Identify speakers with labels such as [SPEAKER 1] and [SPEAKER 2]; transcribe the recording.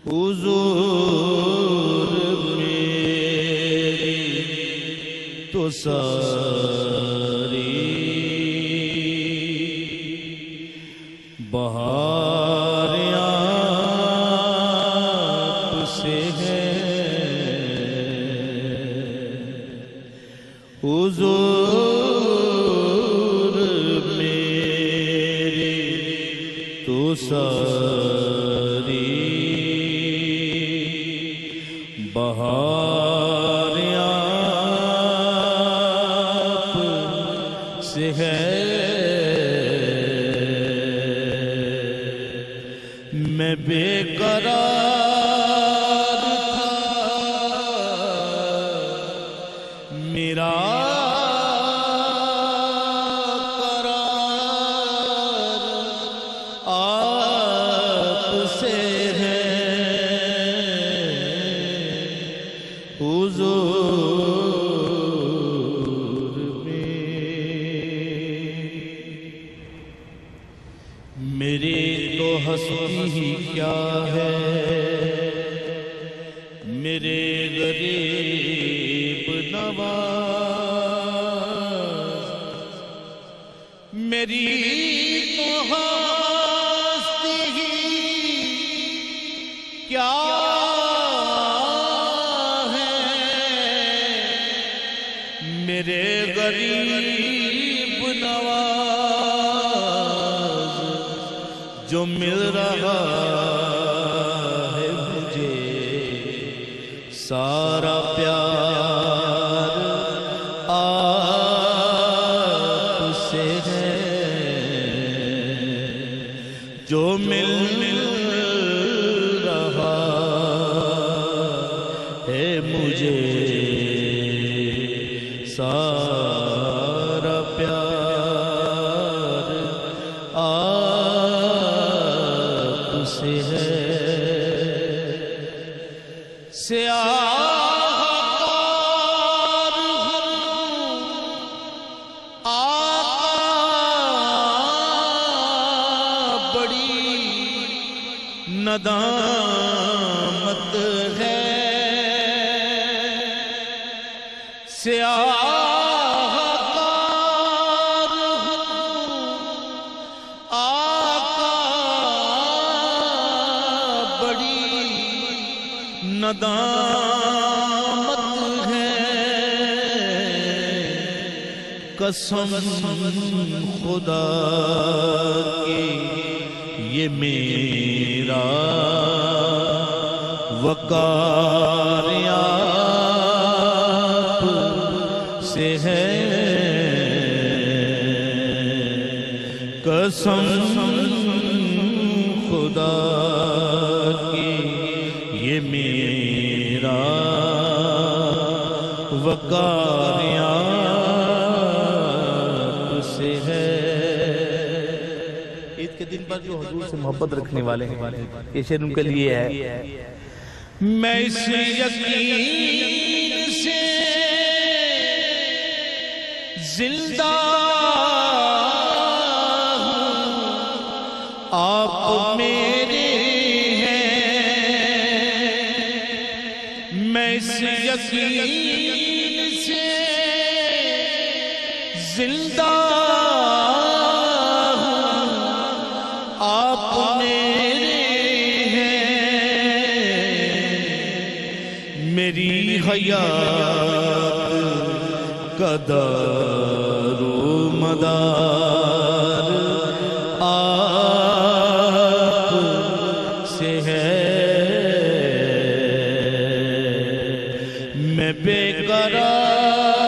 [SPEAKER 1] حضور میری تو ساری بہار آپ سے ہے، حضور میری تو ساری بہار آپ سے ہے۔ میں بے قرار تھا، میرا قرار آپ سے ہے، حضور میری تو ہستی ہی کیا ہے، میرے غریب نواز، میری تو ہستی ہی کیا میرے غریب نواز، جو مل رہا ہے مجھے سارا پیار آپ سے ہے، جو مل رہا ہے مجھے سارا پیار آپ سے ہے۔ سیاہ کار ہوں آقا، بڑی ندامت ہے، سیاہ کار ہوں آقا، بڑی ندامت ہے، قسم خدا کی یہ میرا وقار آپ سے ہے، قسم خدا کی یہ میرا وقار آپ سے ہے۔ عید کے دن پر جو حضور سے محبت رکھنے والے ہیں، یہ شعر ان کے لیے ہے۔ میں اس یقین سے زندہ ہوں، آپ میرے ہیں، میں اس یقین سے زندہ ہوں، آپ میرے ہیں، میری حیات کا دار و مدار آپ سے ہے، میں بے قرار